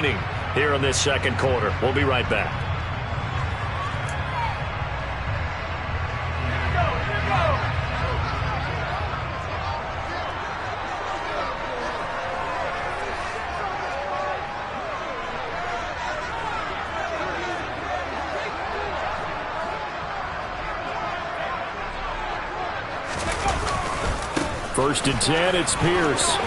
Here in this second quarter. We'll be right back. First and 10, it's Pierce.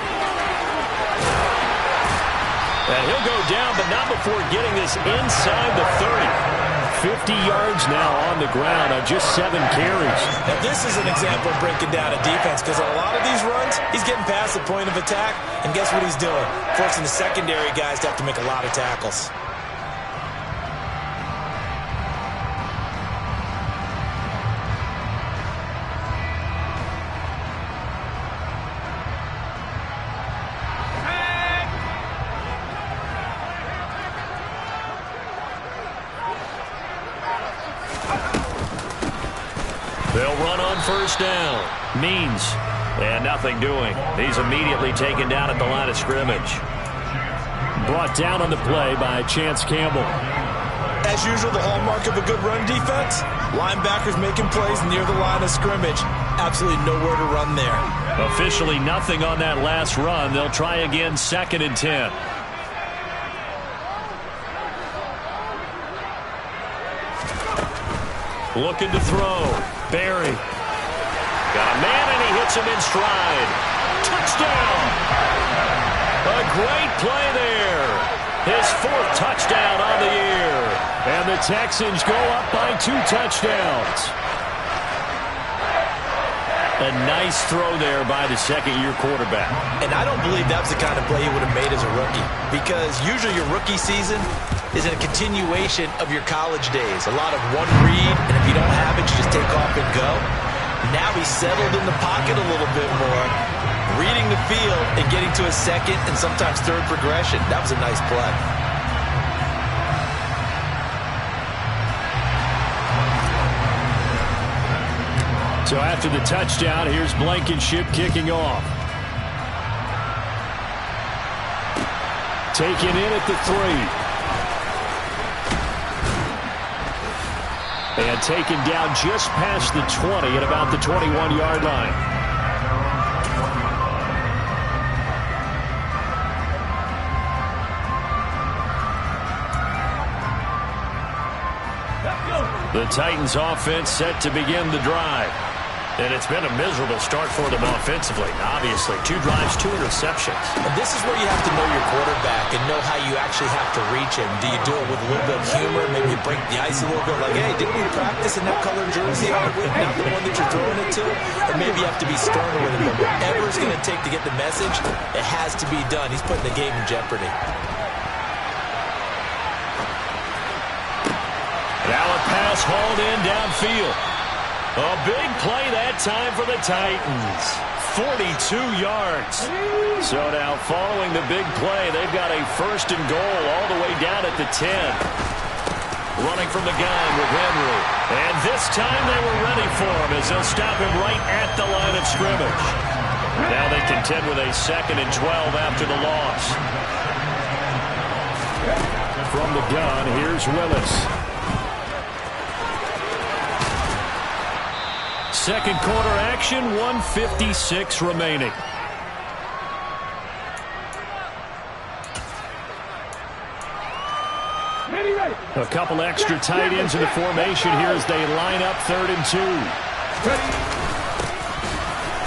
And he'll go down, but not before getting this inside the 30. 50 yards now on the ground on just 7 carries. Now this is an example of breaking down a defense, because on a lot of these runs, he's getting past the point of attack, and guess what he's doing? Forcing the secondary guys to have to make a lot of tackles. They'll run on first down. Means. And nothing doing. He's immediately taken down at the line of scrimmage. Brought down on the play by Chance Campbell. As usual, the hallmark of a good run defense, linebackers making plays near the line of scrimmage. Absolutely nowhere to run there. Officially nothing on that last run. They'll try again, 2nd and 10. Looking to throw. Barry. Got a man, and he hits him in stride. Touchdown! A great play there. His 4th touchdown on the year. And the Texans go up by 2 touchdowns. A nice throw there by the second-year quarterback. And I don't believe that's the kind of play he would have made as a rookie, because usually your rookie season is a continuation of your college days. A lot of one read, and if you don't have it, you just take off and go. Now he's settled in the pocket a little bit more, reading the field and getting to a second and sometimes third progression. That was a nice play. So after the touchdown, here's Blankenship kicking off. Taken in at the 3. And taken down just past the 20 at about the 21-yard line. The Titans offense set to begin the drive. And it's been a miserable start for them offensively. Obviously, 2 drives, 2 interceptions. And this is where you have to know your quarterback and know how you actually have to reach him. Do you do it with a little bit of humor? Maybe you break the ice a little bit, like, hey, didn't we practice in that colored jersey all week? Not the one that you're throwing it to? Or maybe you have to be stern with him. But whatever it's going to take to get the message, it has to be done. He's putting the game in jeopardy. Now a pass hauled in downfield. A big play that time for the Titans. 42 yards. So now following the big play, they've got a 1st and goal all the way down at the 10. Running from the gun with Henry. And this time they were ready for him as they'll stop him right at the line of scrimmage. Now they contend with a 2nd and 12 after the loss. From the gun, here's Willis. Second quarter action, 1:56 remaining. A couple extra tight ends in the formation here as they line up 3rd and 2.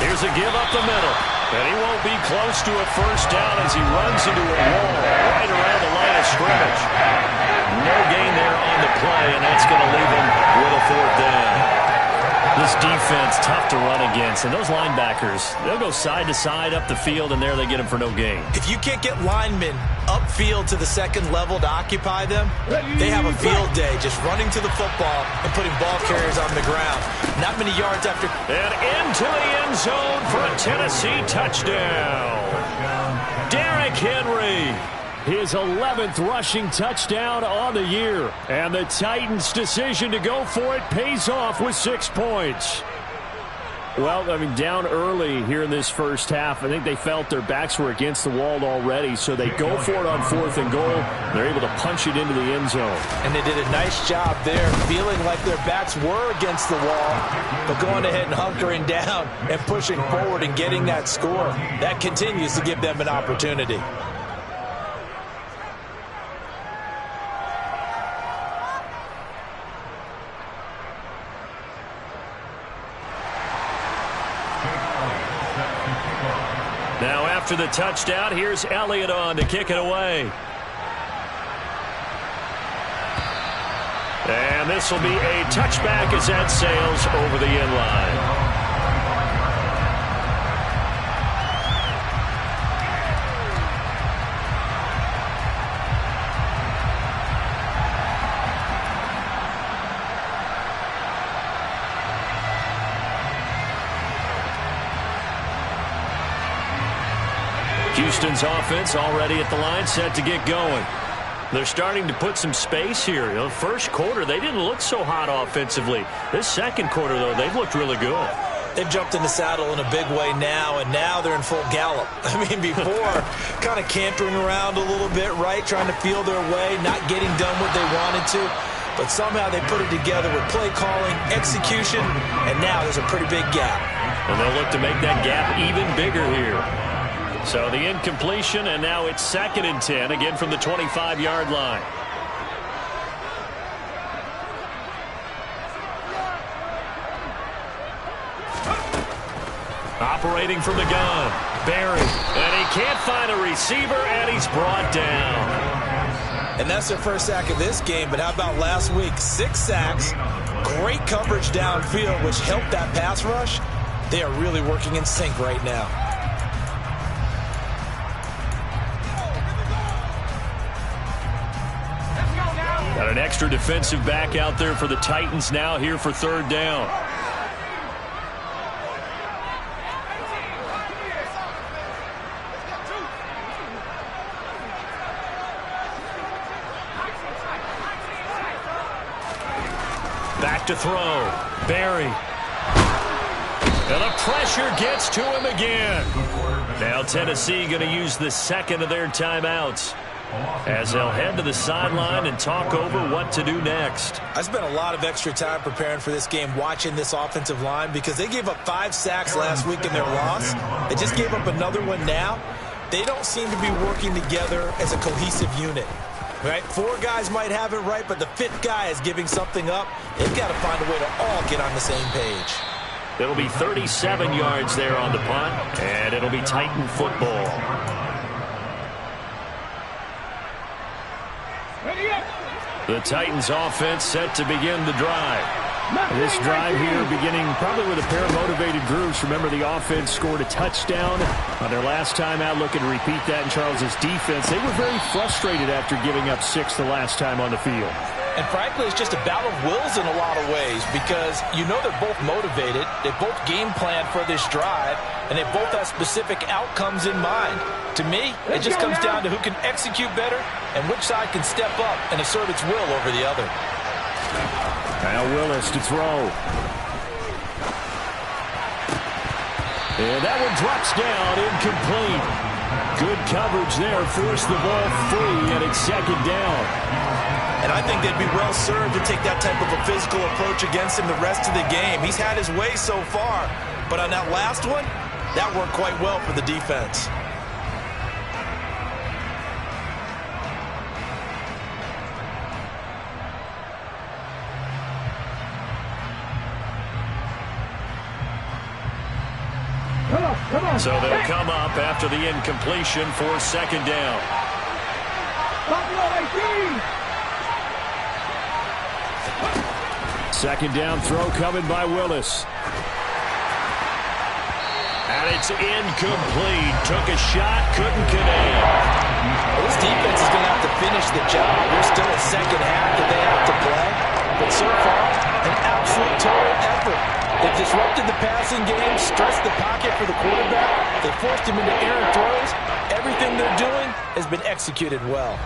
Here's a give up the middle. And he won't be close to a first down as he runs into a wall right around the line of scrimmage. No gain there on the play, and that's going to leave him with a 4th down. This defense, tough to run against. And those linebackers, they'll go side to side up the field, and there they get them for no gain. If you can't get linemen upfield to the second level to occupy them, they have a field day just running to the football and putting ball carriers on the ground. Not many yards after. And into the end zone for a Tennessee touchdown. Derrick Henry. His 11th rushing touchdown on the year. And the Titans' decision to go for it pays off with 6 points. Well, I mean, down early here in this first half, I think they felt their backs were against the wall already, so they go for it on 4th and goal. They're able to punch it into the end zone. And they did a nice job there, feeling like their backs were against the wall, but going ahead and hunkering down and pushing forward and getting that score. That continues to give them an opportunity. Now after the touchdown, here's Elliott on to kick it away. And this will be a touchback as that sails over the end line. Houston's offense already at the line, set to get going. They're starting to put some space here. The first quarter, they didn't look so hot offensively. This second quarter, though, they've looked really good. They've jumped in the saddle in a big way now, and now they're in full gallop. I mean, before, kind of cantering around a little bit, right, trying to feel their way, not getting done what they wanted to. But somehow they put it together with play calling, execution, and now there's a pretty big gap. And they'll look to make that gap even bigger here. So the incompletion, and now it's 2nd and 10, again from the 25-yard line. Operating from the gun, Barry, and he can't find a receiver, and he's brought down. And that's their first sack of this game, but how about last week? 6 sacks, great coverage downfield, which helped that pass rush. They are really working in sync right now. Got an extra defensive back out there for the Titans now here for 3rd down. Back to throw. Barry. And the pressure gets to him again. Now Tennessee going to use the second of their timeouts, as they'll head to the sideline and talk over what to do next. I spent a lot of extra time preparing for this game, watching this offensive line, because they gave up 5 sacks last week in their loss. They just gave up another one now. They don't seem to be working together as a cohesive unit. Right? 4 guys might have it right, but the 5th guy is giving something up. They've got to find a way to all get on the same page. It'll be 37 yards there on the punt, and it'll be Titan football. The Titans offense set to begin the drive. This drive here beginning probably with a pair of motivated groups. Remember, the offense scored a touchdown on their last time out. Looking to repeat that in Charles's defense. They were very frustrated after giving up 6 the last time on the field. And frankly, it's just a battle of wills in a lot of ways, because you know they're both motivated. They both game plan for this drive, and they both have specific outcomes in mind. To me, it just comes down to who can execute better and which side can step up and assert its will over the other. Now Willis to throw. And that one drops down, incomplete. Good coverage there, forced the ball free, and it's 2nd down. And I think they'd be well served to take that type of a physical approach against him the rest of the game. He's had his way so far, but on that last one, that worked quite well for the defense. So they'll come up after the incompletion for 2nd down. Second down throw coming by Willis. And it's incomplete. Took a shot, couldn't connect. Well, this defense is going to have to finish the job. There's still a second half that they have to play. But so far, an absolute total effort. They've disrupted the passing game, stressed the pocket for the quarterback. They forced him into errant throws. Everything they're doing has been executed well.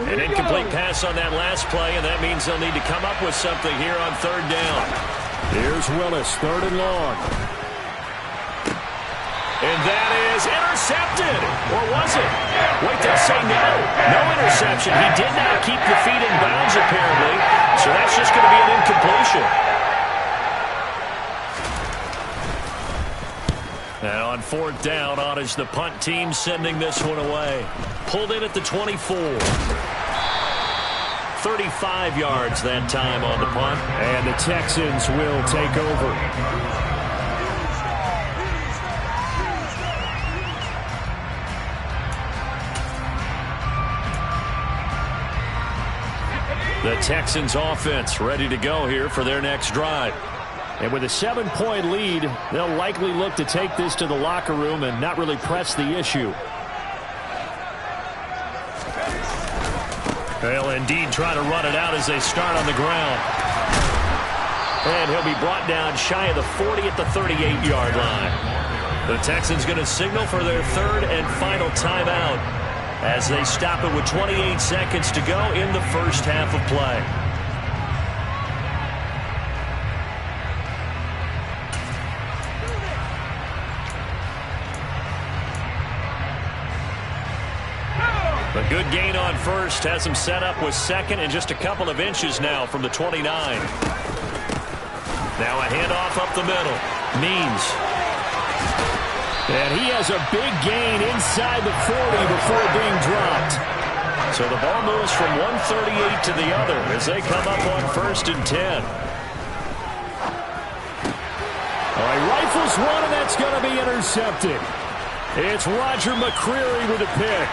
An incomplete pass on that last play, and that means they'll need to come up with something here on 3rd down. Here's Willis, 3rd and long. And that is intercepted. Or was it? Wait, they'll say no. No interception. He did not keep the feet in bounds, apparently. So that's just going to be an incompletion. And on fourth down, on is the punt team sending this one away. Pulled in at the 24. 35 yards that time on the punt. And the Texans will take over. The Texans offense ready to go here for their next drive. And with a 7-point lead, they'll likely look to take this to the locker room and not really press the issue. They'll indeed try to run it out as they start on the ground. And he'll be brought down shy of the 40 at the 38-yard line. The Texans going to signal for their third and final timeout as they stop it with 28 seconds to go in the first half of play. A good gain on first has him set up with second and just a couple of inches now from the 29. Now a handoff up the middle. Means. And he has a big gain inside the 40 before being dropped. So the ball moves from 138 to the other as they come up on 1st and 10. All right, rifles one, and that's going to be intercepted. It's Roger McCreary with a pick.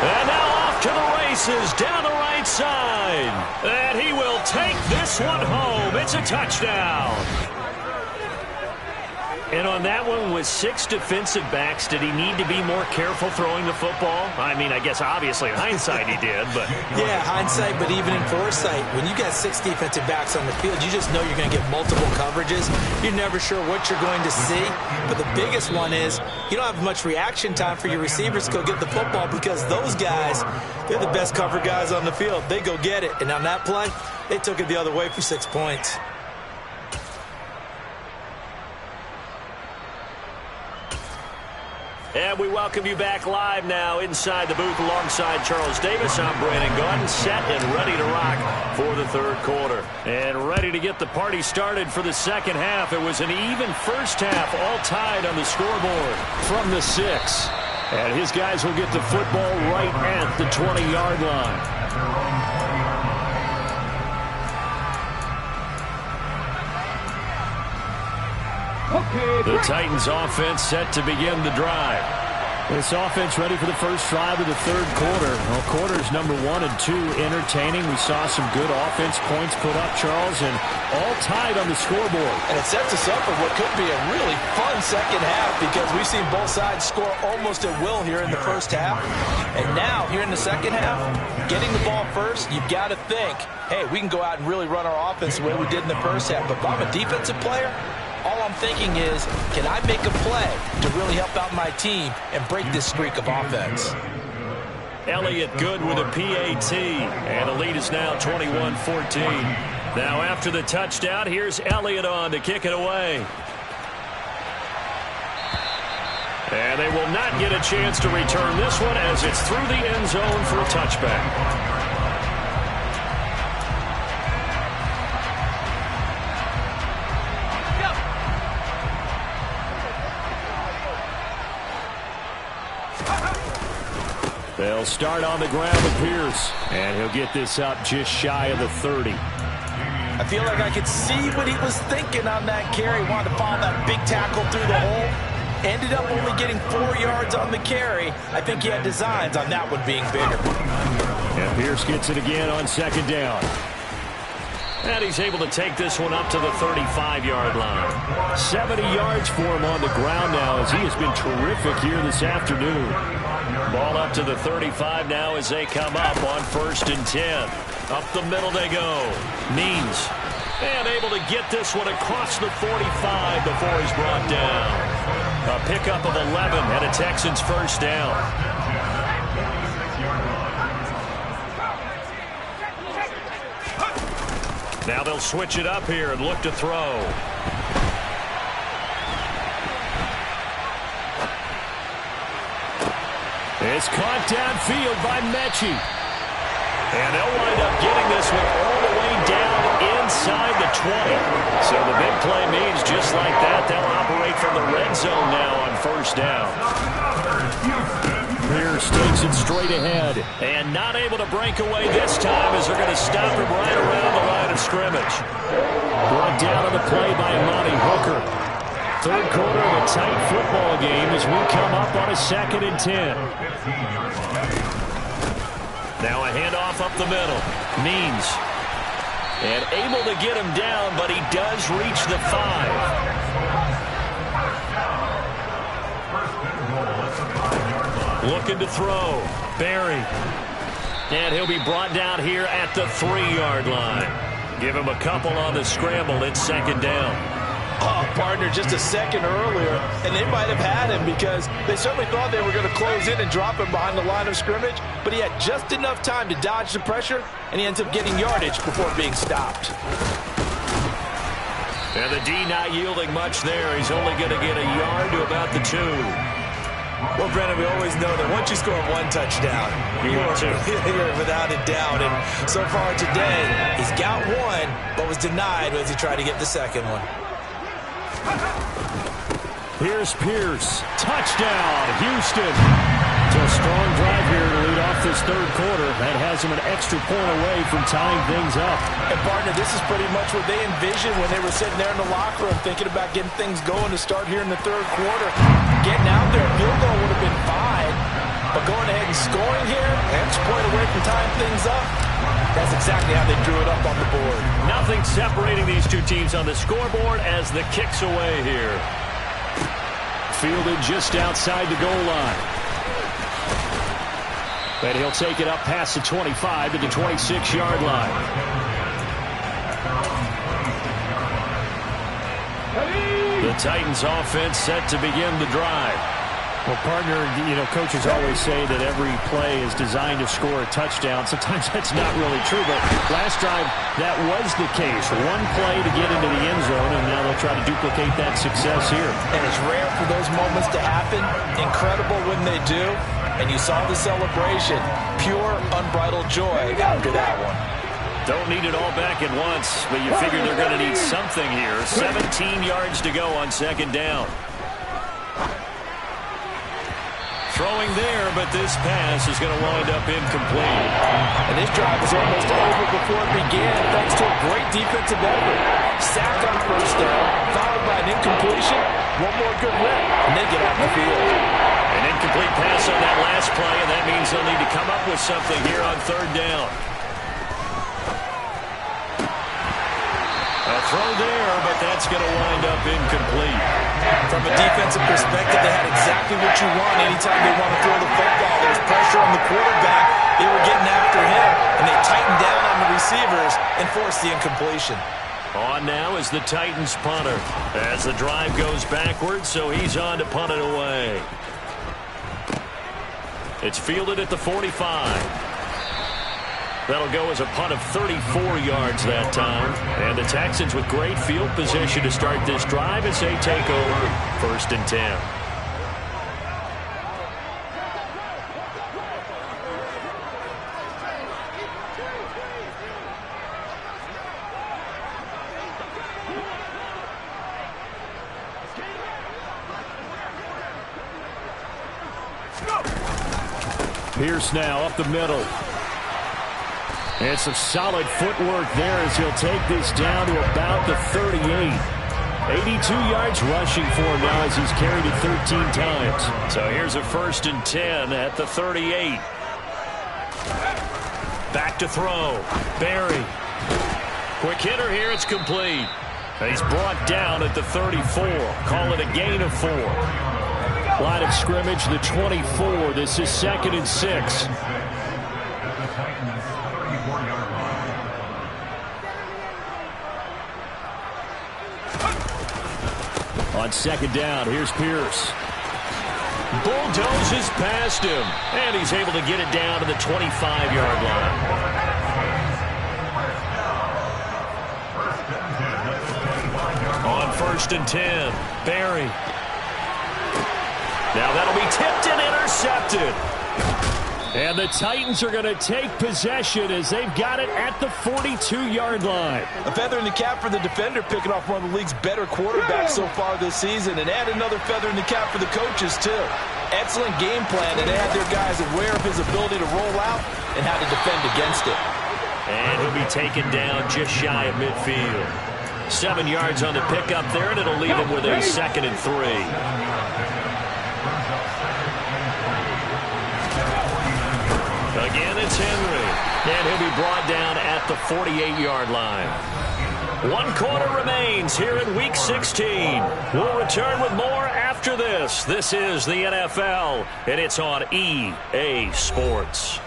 And now off to the races down the right side. And he will take this one home. It's a touchdown. And on that one, with 6 defensive backs, did he need to be more careful throwing the football? I mean, I guess obviously in hindsight he did, but... Yeah, hindsight, but even in foresight, when you got 6 defensive backs on the field, you just know you're going to get multiple coverages. You're never sure what you're going to see. But the biggest one is you don't have much reaction time for your receivers to go get the football because those guys, they're the best cover guys on the field. They go get it. And on that play, they took it the other way for 6 points. And we welcome you back live now inside the booth alongside Charles Davis. I'm Brandon Gaudin, set and ready to rock for the third quarter. And ready to get the party started for the second half. It was an even first half, all tied on the scoreboard from the 6. And his guys will get the football right at the 20-yard line. The Titans offense set to begin the drive. This offense ready for the first drive of the third quarter. Well, quarters number 1 and 2 entertaining. We saw some good offense points put up, Charles, and all tied on the scoreboard. And it sets us up for what could be a really fun second half because we've seen both sides score almost at will here in the first half. And now, here in the second half, getting the ball first, you've got to think, hey, we can go out and really run our offense the way we did in the first half. But if I'm a defensive player, all I'm thinking is, can I make a play to really help out my team and break this streak of offense? Elliott good with a PAT, and the lead is now 21-14. Now after the touchdown, here's Elliott on to kick it away. And they will not get a chance to return this one as it's through the end zone for a touchback. They'll start on the ground with Pierce, and he'll get this up just shy of the 30. I feel like I could see what he was thinking on that carry. Wanted to follow that big tackle through the hole. Ended up only getting 4 yards on the carry. I think he had designs on that one being bigger. And Pierce gets it again on second down. And he's able to take this one up to the 35-yard line. 70 yards for him on the ground now as he has been terrific here this afternoon. Ball up to the 35 now as they come up on 1st and 10. Up the middle they go. Means. And able to get this one across the 45 before he's brought down. A pickup of 11 and a Texans first down. Now they'll switch it up here and look to throw. It's caught downfield by Mechie. And they'll wind up getting this one all the way down inside the 20. So the big play means just like that, they'll operate from the red zone now on first down. Pierce takes it straight ahead. And not able to break away this time as they're going to stop him right around the line of scrimmage. Brought down on the play by Monty Hooker. Third quarter of a tight football game as we come up on a 2nd and 10. Now a handoff up the middle. Means. And able to get him down, but he does reach the 5. Looking to throw. Barry. And he'll be brought down here at the 3-yard line. Give him a couple on the scramble. It's 2nd down. Oh, partner, just a second earlier, and they might have had him because they certainly thought they were going to close in and drop him behind the line of scrimmage, but he had just enough time to dodge the pressure, and he ends up getting yardage before being stopped. And the D not yielding much there. He's only going to get a yard to about the 2. Well, Brennan, we always know that once you score 1 touchdown, you're without a doubt. And so far today, he's got 1, but was denied as he tried to get the second one. Here's Pierce. Touchdown, Houston. So a strong drive here to lead off this third quarter. That has him an extra point away from tying things up. And, partner, this is pretty much what they envisioned when they were sitting there in the locker room thinking about getting things going to start here in the third quarter. Getting out there, a field goal would have been fine. But going ahead and scoring here, an extra point away from tying things up, that's exactly how they drew it up on the board. Nothing separating these two teams on the scoreboard as the kick's away here. Fielded just outside the goal line. But he'll take it up past the 25 to the 26-yard line. The Titans offense set to begin the drive. Well, partner, coaches always say that every play is designed to score a touchdown. Sometimes that's not really true, but last drive, that was the case. One play to get into the end zone, and now they'll try to duplicate that success here. And it's rare for those moments to happen. Incredible when they do. And you saw the celebration. Pure, unbridled joy after that one. Don't need it all back at once, but you figure they're going to need something here. 17 yards to go on 2nd down. Throwing there, but this pass is going to wind up incomplete. And this drive was almost over before it began, thanks to a great defensive effort. Sack on first down, followed by an incompletion, one more good rep, and they get out the field. An incomplete pass on that last play, and that means they'll need to come up with something here on 3rd down. A throw there, but that's going to wind up incomplete. From a defensive perspective, they had exactly what you want anytime they want to throw the football. There was pressure on the quarterback. They were getting after him, and they tightened down on the receivers and forced the incompletion. On now is the Titans punter as the drive goes backwards, so he's on to punt it away. It's fielded at the 45. That'll go as a punt of 34 yards that time. And the Texans with great field position to start this drive as they take over 1st and 10. Pierce now up the middle. And some solid footwork there as he'll take this down to about the 38. 82 yards rushing for him now as he's carried it 13 times. So here's a 1st and 10 at the 38. Back to throw. Barry. Quick hitter here. It's complete. He's brought down at the 34. Call it a gain of 4. Line of scrimmage, the 24. This is 2nd and 6. On 2nd down, here's Pierce. Bulldozes past him, and he's able to get it down to the 25-yard line. On 1st and 10, Barry. Now that'll be tipped and intercepted. And the Titans are going to take possession as they've got it at the 42-yard line. A feather in the cap for the defender, picking off one of the league's better quarterbacks so far this season, and add another feather in the cap for the coaches, too. Excellent game plan, and they had their guys aware of his ability to roll out and how to defend against it. And he'll be taken down just shy of midfield. 7 yards on the pickup there, and it'll leave him with a 2nd and 3. Again, it's Henry, and he'll be brought down at the 48-yard line. 1 quarter remains here in Week 16. We'll return with more after this. This is the NFL, and it's on EA Sports.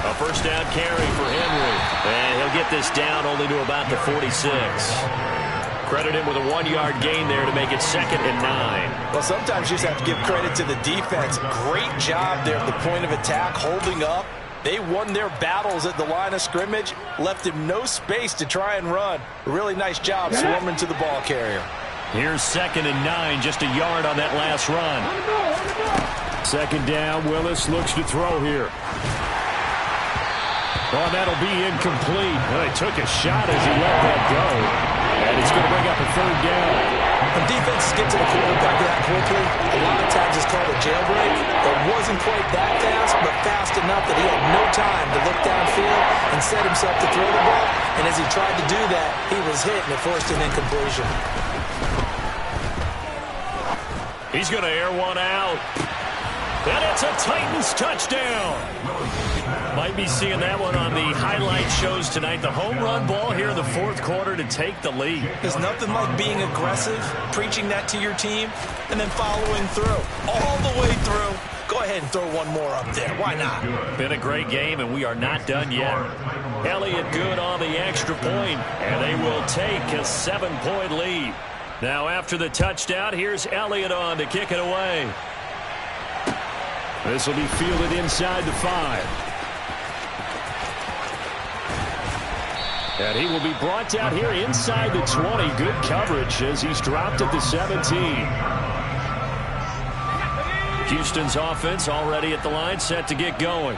A first down carry for Henry. And he'll get this down only to about the 46. Credit him with a 1-yard gain there to make it 2nd and 9. Well, sometimes you just have to give credit to the defense. Great job there at the point of attack, holding up. They won their battles at the line of scrimmage, left him no space to try and run. A really nice job swarming to the ball carrier. Here's 2nd and 9, just a yard on that last run. 2nd down, Willis looks to throw here. Oh, that'll be incomplete. Well, he took a shot as he let that go. And it's going to bring up a 3rd down. When defenses get to the quarterback that quickly, a lot of times it's called a jailbreak. It wasn't quite that fast, but fast enough that he had no time to look downfield and set himself to throw the ball. And as he tried to do that, he was hit and it forced an incompletion. He's going to air one out. And it's a Titans touchdown. Might be seeing that one on the highlight shows tonight. The home run ball here in the 4th quarter to take the lead. There's nothing like being aggressive, preaching that to your team, and then following through. All the way through. Go ahead and throw one more up there. Why not? Been a great game, and we are not done yet. Elliott good on the extra point, and they will take a 7-point lead. Now after the touchdown, here's Elliott on to kick it away. This will be fielded inside the 5. And he will be brought down here inside the 20. Good coverage as he's dropped at the 17. Houston's offense already at the line, set to get going.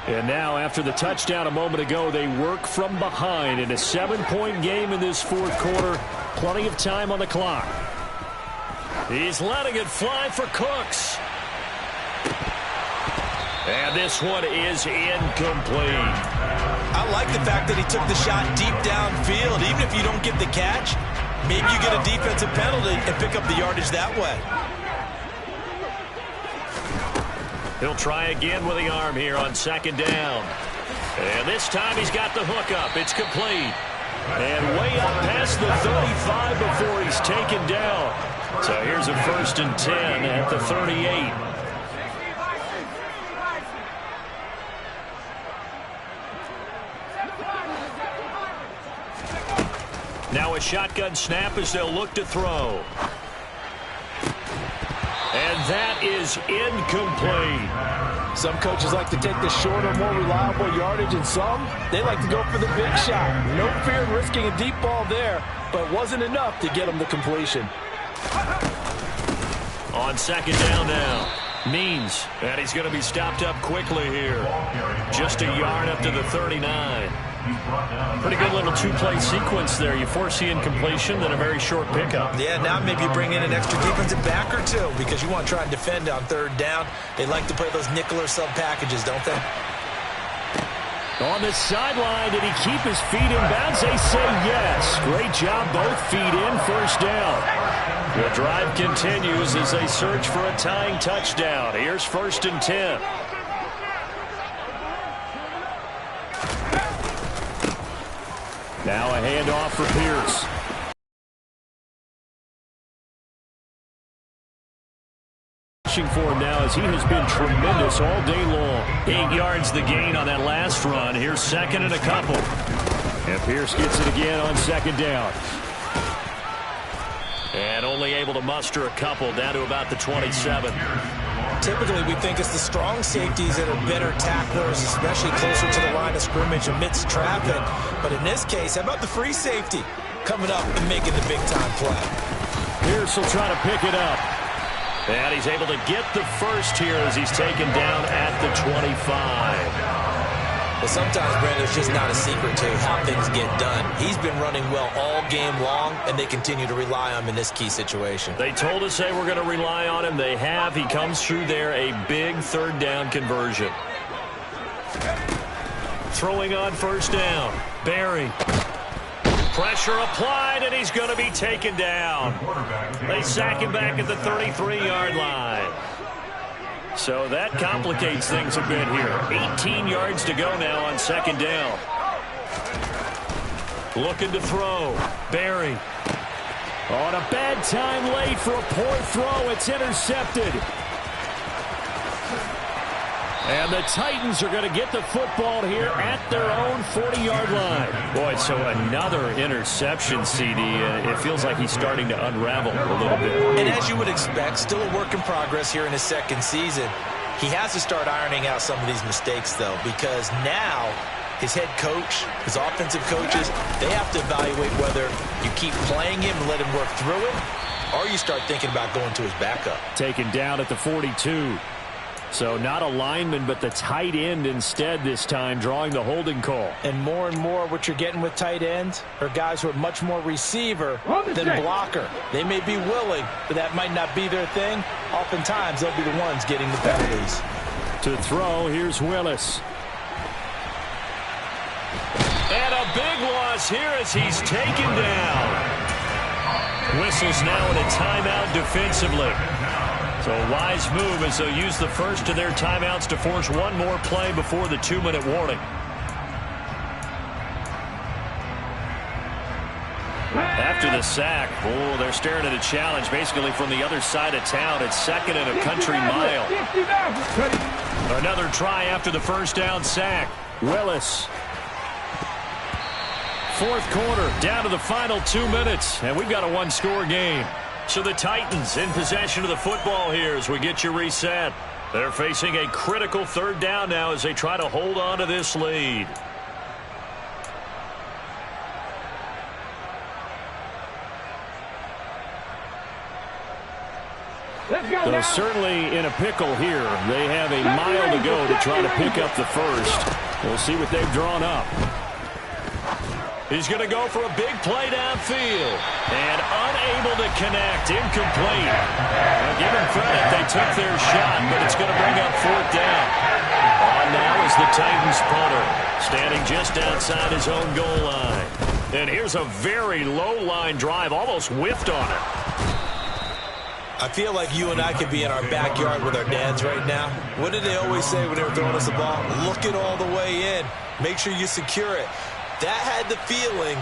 And now after the touchdown a moment ago, they work from behind in a 7-point game in this 4th quarter. Plenty of time on the clock. He's letting it fly for Cooks. And this one is incomplete. I like the fact that he took the shot deep downfield. Even if you don't get the catch, maybe you get a defensive penalty and pick up the yardage that way. He'll try again with the arm here on 2nd down. And this time he's got the hook up. It's complete. And way up past the 35 before he's taken down. So here's a 1st and 10 at the 38. Now a shotgun snap as they'll look to throw. And that is incomplete. Some coaches like to take the shorter, more reliable yardage, and some, they like to go for the big shot. No fear in risking a deep ball there, but it wasn't enough to get them the completion. On 2nd down now. Means that he's going to be stopped up quickly here. Just a yard up to the 39. Pretty good little 2-play sequence there. You force the incompletion, then a very short pickup. Yeah, now maybe you bring in an extra defensive back or two because you want to try and defend on 3rd down. They like to play those nickel or sub packages, don't they? On the sideline, did he keep his feet in bounds? They say yes. Great job, both feet in, 1st down. The drive continues as they search for a tying touchdown. Here's 1st and 10. Now a handoff for Pierce. For him now as he has been tremendous all day long. 8 yards the gain on that last run. Here's 2nd and a couple. And Pierce gets it again on 2nd down. And only able to muster a couple, down to about the 27. Typically, we think it's the strong safeties that are better tacklers, especially closer to the line of scrimmage amidst traffic. But in this case, how about the free safety coming up and making the big-time play? Pierce will try to pick it up. And he's able to get the first here as he's taken down at the 25. But sometimes, Brandon, it's just not a secret to how things get done. He's been running well all game long, and they continue to rely on him in this key situation. They told us they were going to rely on him. They have. He comes through there, a big third down conversion. Throwing on first down. Barry. Pressure applied, and he's going to be taken down. They sack him back at the 33-yard line. So that complicates things a bit here. 18 yards to go now on second down. Looking to throw. Barry. On a bad time late for a poor throw. It's intercepted. And the Titans are going to get the football here at their own 40-yard line. Boy, so another interception, CD. It feels like he's starting to unravel a little bit. And as you would expect, still a work in progress here in his second season. He has to start ironing out some of these mistakes, though, because now his head coach, his offensive coaches, they have to evaluate whether you keep playing him and let him work through it, or you start thinking about going to his backup. Taken down at the 42. So not a lineman, but the tight end instead this time, drawing the holding call. And more what you're getting with tight ends are guys who are much more receiver than blocker. They may be willing, but that might not be their thing. Oftentimes, they'll be the ones getting the penalties. To throw, here's Willis. And a big loss here as he's taken down. Whistles now in a timeout defensively. So a wise move as they'll use the first of their timeouts to force one more play before the 2-minute warning. After the sack, they're staring at a challenge basically from the other side of town. It's second and a country mile. Another try after the first down sack. Willis. Fourth quarter, down to the final 2 minutes, and we've got a one-score game. So the Titans in possession of the football here as we get you reset. They're facing a critical third down now as they try to hold on to this lead. So certainly in a pickle here. They have a mile to go to try to pick up the first. We'll see what they've drawn up. He's going to go for a big play downfield. And unable to connect. Incomplete. Now, give him credit. They took their shot, but it's going to bring up fourth down. On now is the Titans punter, standing just outside his own goal line. And here's a very low line drive, almost whiffed on it. I feel like you and I could be in our backyard with our dads right now. What did they always say when they were throwing us the ball? Look it all the way in. Make sure you secure it. That had the feeling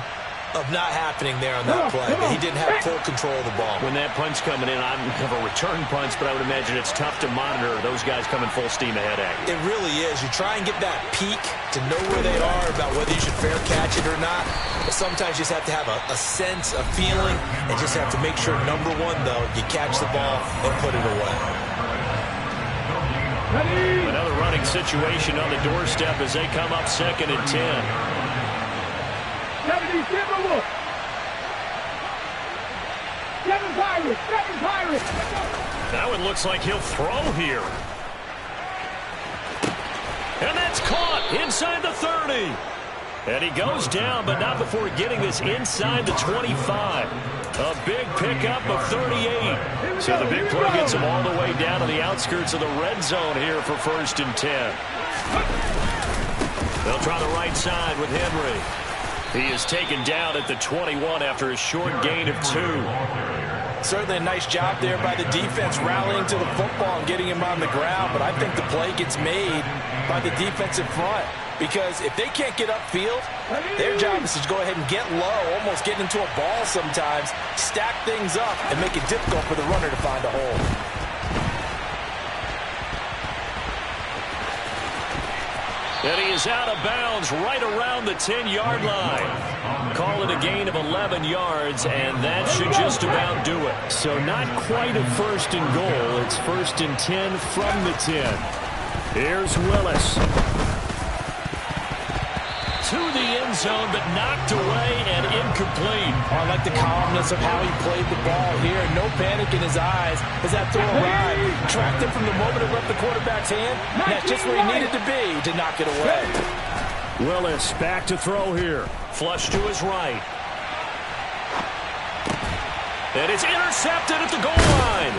of not happening there on that play. But he didn't have full control of the ball. When that punch coming in, I don't have a return punch, but I would imagine it's tough to monitor those guys coming full steam ahead at you. It really is. You try and get that peek to know where they are, about whether you should fair catch it or not. But sometimes you just have to have a sense, a feeling, and just have to make sure, number one, though, you catch the ball and put it away. Another running situation on the doorstep as they come up 2nd and 10. That one looks like he'll throw here. And that's caught inside the 30. And he goes down, but not before getting this inside the 25. A big pickup of 38. So the big play gets him all the way down to the outskirts of the red zone here for 1st and 10. They'll try the right side with Henry. He is taken down at the 21 after a short gain of 2. Certainly a nice job there by the defense rallying to the football and getting him on the ground, but I think the play gets made by the defensive front, because if they can't get upfield, their job is to go ahead and get low, almost get into a ball sometimes, stack things up, and make it difficult for the runner to find a hole. And he is out of bounds right around the 10-yard line. Call it a gain of 11 yards, and that should just about do it. So not quite a 1st and goal. It's 1st and 10 from the 10. Here's Willis. To the end zone, but knocked away and incomplete. Oh, I like the calmness of how he played the ball here. No panic in his eyes as that throw arrived. Tracked him from the moment it left the quarterback's hand. And that's just where he needed to be to knock it away. Willis back to throw here. Flush to his right. And it's intercepted at the goal line.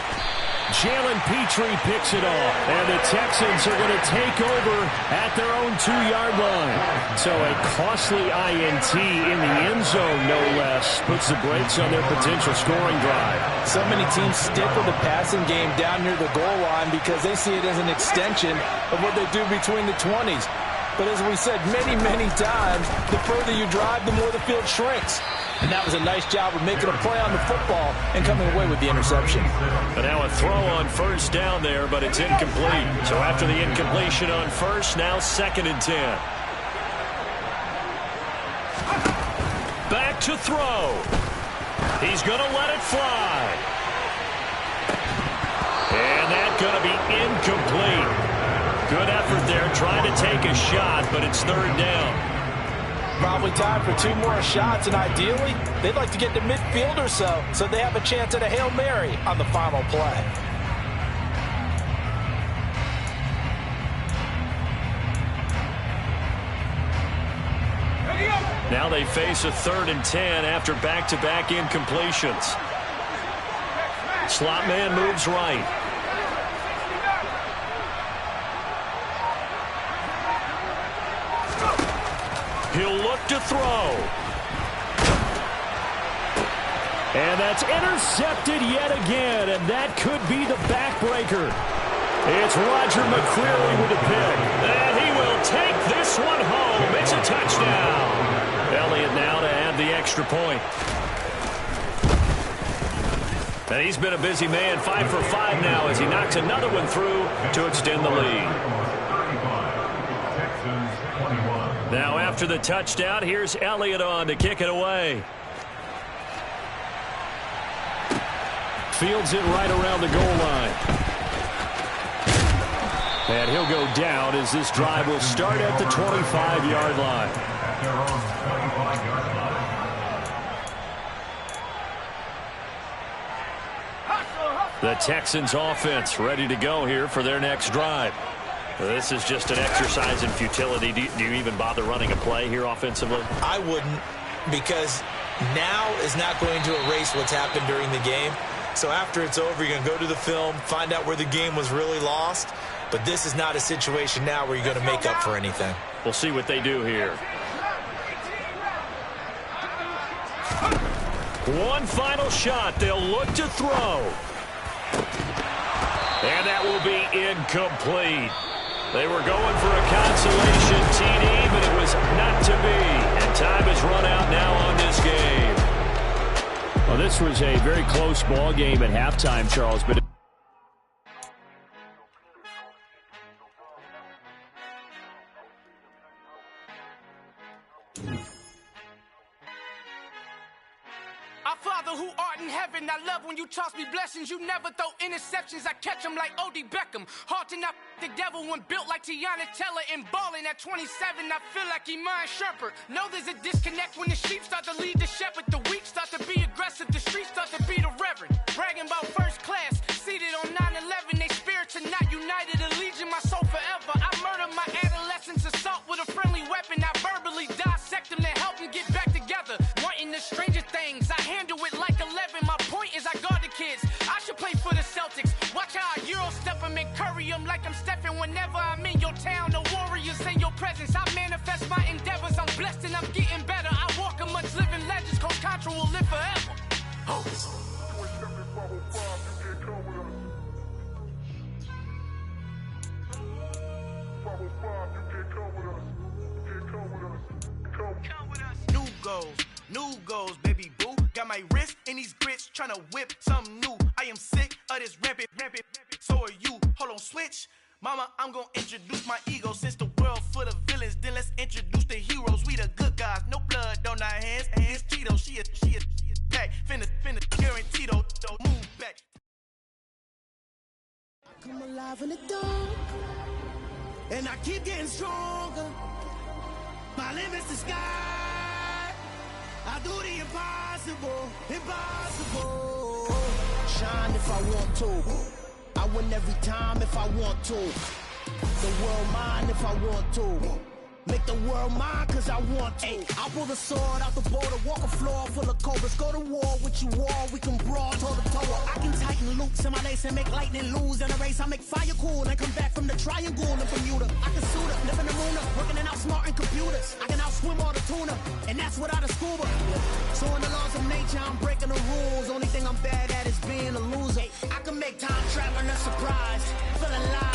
Jalen Petrie picks it off, and the Texans are going to take over at their own 2-yard line. So a costly INT in the end zone, no less, puts the brakes on their potential scoring drive. So many teams stick with the passing game down near the goal line because they see it as an extension of what they do between the 20s. But as we said many, many times, the further you drive, the more the field shrinks. And that was a nice job of making a play on the football and coming away with the interception. And now a throw on first down there, but it's incomplete. So after the incompletion on first, now 2nd and 10. Back to throw. He's going to let it fly. And that's going to be incomplete. Good effort there, trying to take a shot, but it's 3rd down. Probably time for 2 more shots, and ideally, they'd like to get to midfield or so they have a chance at a Hail Mary on the final play. Now they face a 3rd and 10 after back-to-back incompletions. Slot man moves right. He'll look to throw. And that's intercepted yet again, and that could be the backbreaker. It's Roger McCreary with a pick. And he will take this one home. It's a touchdown. Elliott now to add the extra point. And he's been a busy man, 5 for 5 now as he knocks another one through to extend the lead. Now after the touchdown, here's Elliott on to kick it away. Fields it right around the goal line. And he'll go down as this drive will start at the 25-yard line. The Texans offense ready to go here for their next drive. This is just an exercise in futility. Do you even bother running a play here offensively? I wouldn't, because now is not going to erase what's happened during the game. So after it's over, you're going to go to the film, find out where the game was really lost. But this is not a situation now where you're going to make up for anything. We'll see what they do here. One final shot. They'll look to throw. And that will be incomplete. They were going for a consolation TD, but it was not to be. And time has run out now on this game. Well, this was a very close ball game at halftime, Charles, but Our Father who art in heaven, I love when you toss me blessings. You never throw interceptions, I catch them like O.D. Beckham. Halting up the devil when built like Tiana Teller. And balling at 27, I feel like Iman Shumpert. Know there's a disconnect when the sheep start to lead the shepherd. The weak start to be aggressive, the streets start to be the reverend. Bragging about first class, seated on 9/11. They spirits are not united, a legion, my soul forever. I murder my adolescence, assault with a friendly weapon. I verbally dissect them to help them get back together. Wanting the stranger things, I handle it like 11. My point is I guard the kids. I should play for the Celtics. Watch how I Euro step them and curry them like I'm Stephen. Whenever I'm in your town, the Warriors in your presence. I manifest my endeavors. I'm blessed and I'm getting better. I walk amongst living legends. Coach Contra will live forever. Oh. New goals, baby boo. Got my wrist in these grits, tryna whip something new. I am sick of this rampant. So are you. Hold on, switch Mama, I'm gonna introduce my ego. Since the world full of villains, then let's introduce the heroes. We the good guys, no blood on our hands. Hands Cheeto, she is back. Finna guarantee don't move back. I come alive in the dark, and I keep getting stronger. My limit's the sky. I do the impossible, impossible. Shine if I want to. I win every time if I want to. The world mine if I want to. Make the world mine cause I want to. I pull the sword out the border, walk a floor full of cobras. Go to war with you all, we can brawl toe to toe. I can tighten loops in my lace and make lightning lose. In a race I make fire cool and come back from the triangle in Bermuda. I can suit up, live in the moon up, working and outsmarting computers. I can outswim all the tuna, and that's without a scuba. So in the laws of nature I'm breaking the rules. Only thing I'm bad at is being a loser. I can make time traveling a surprise, feel alive.